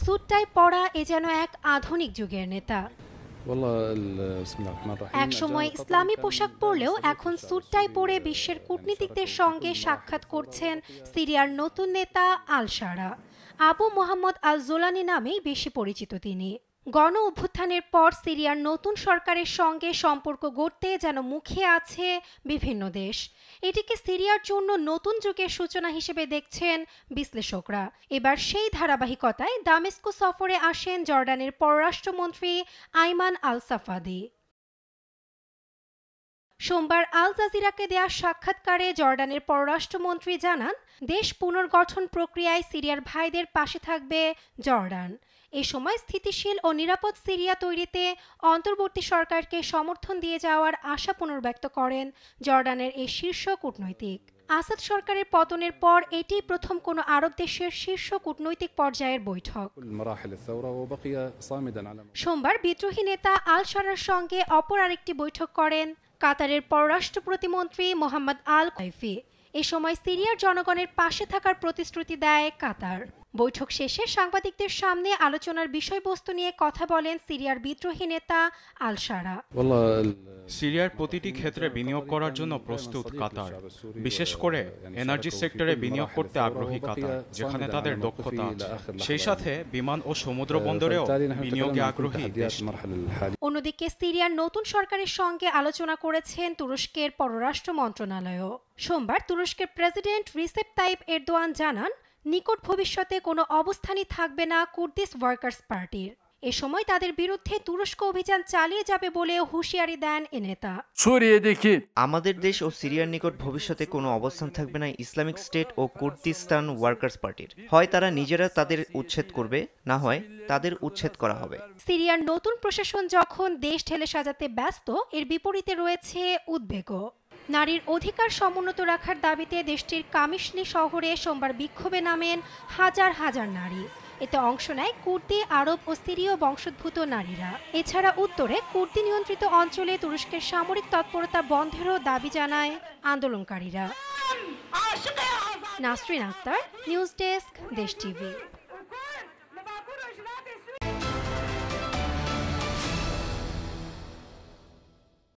Sweet টাই পরা এ যেন এক আধুনিক যুগের নেতা। একসময় ইসলামী পোশাক পরলেও এখন স্যুট টাই পরে বিশ্বের কূটনীতিকদের সঙ্গে সাক্ষাৎ করছেন সিরিয়ার নতুন নেতা আল শারা। আবু মোহাম্মদ আল জোলানি নামেই বেশি পরিচিত তিনি। গণ অভ্যুত্থানের পর সিরিয়ার নতুন সরকারের সঙ্গে সম্পর্ক গড়তে যেন মুখে আছে বিভিন্ন দেশ। এটিকে সিরিয়ার জন্য নতুন যুগের সূচনা হিসেবে দেখছেন বিশ্লেষকরা। এবার সেই ধারাবাহিকতায় দামেস্ক সফরে আসেন জর্ডানের পররাষ্ট্রমন্ত্রী আইমান আল সাফাদি। সোমবার আল জাজিরাকে দেয়া সাক্ষাৎকারে জর্ডানের পররাষ্ট্রমন্ত্রী জানান, দেশ পুনর্গঠন প্রক্রিয়ায় সিরিয়ার ভাইদের পাশে থাকবে জর্ডান। এ সময় স্থিতিশীল ও নিরাপদ সিরিয়া তৈরিতে অন্তর্বর্তী সরকারকে সমর্থন দিয়ে যাওয়ার আশা পুনর্ব্যক্ত করেন জর্ডানের এই শীর্ষ কূটনৈতিক। আসাদ সরকারের পতনের পর এটি প্রথম কোনো আরব দেশের শীর্ষ কূটনৈতিক পর্যায়ের বৈঠক। সোমবার বিদ্রোহী নেতা আল শারার সঙ্গে অপর আরেকটি বৈঠক করেন কাতারের পররাষ্ট্র প্রতিমন্ত্রী মোহাম্মদ আল কাইফি। এ সময় সিরিয়ার জনগণের পাশে থাকার প্রতিশ্রুতি দেয় কাতার। বৈঠক শেষে সাংবাদিকদের সামনে আলোচনার বিষয়বস্তু নিয়ে কথা বলেন সিরিয়ার বিদ্রোহী নেতা আল শারা। সিরিয়ার প্রতিটি ক্ষেত্রে বিনিয়োগ করার জন্য প্রস্তুত কাতার, বিশেষ করে এনার্জি সেক্টরে বিনিয়োগ করতে আগ্রহী কাতার, যেখানে তাদের দক্ষতা আছে। সেই সাথে বিমান ও সমুদ্র বন্দরেও বিনিয়োগে আগ্রহী দেশ। অন্যদিকে সিরিয়ার নতুন সরকারের সঙ্গে আলোচনা করেছেন তুরস্কের পররাষ্ট্র মন্ত্রণালয়ও। সোমবার তুরস্কের প্রেসিডেন্ট রিসেপ তাইপ এরদোয়ান জানান, নিকট ভবিষ্যতে কোনো অবস্থানই থাকবে না কুর্দিশ ওয়ার্কার্স পার্টির। এ সময় তাদের বিরুদ্ধে তুরস্ক অভিযান চালিয়ে যাবে বলে হুঁশিয়ারি দেন এ নেতা। আমাদের দেশ ও সিরিয়ার নিকট ভবিষ্যতে কোনো অবস্থান থাকবে না ইসলামিক স্টেট ও কুর্দিস্তান ওয়ার্কার্স পার্টির। হয় তারা নিজেরা তাদের উচ্ছেদ করবে, না হয় তাদের উচ্ছেদ করা হবে। সিরিয়ার নতুন প্রশাসন যখন দেশ ঢেলে সাজাতে ব্যস্ত, এর বিপরীতে রয়েছে উদ্বেগও। নারীর অধিকার সমুন্নত রাখার দাবিতে দেশটির কামিশলি শহরে সোমবার বিক্ষোভে নামেন হাজার হাজার নারী। এতে অংশ নেয় কুর্দি, আরব ও সিরীয় বংশোদ্ভূত নারীরা। এছাড়া উত্তরে কুর্দি নিয়ন্ত্রিত অঞ্চলে তুরস্কের সামরিক তৎপরতা বন্ধেরও দাবি জানায় আন্দোলনকারীরা। নাসরিন আক্তার, নিউজ ডেস্ক, দেশ টিভি।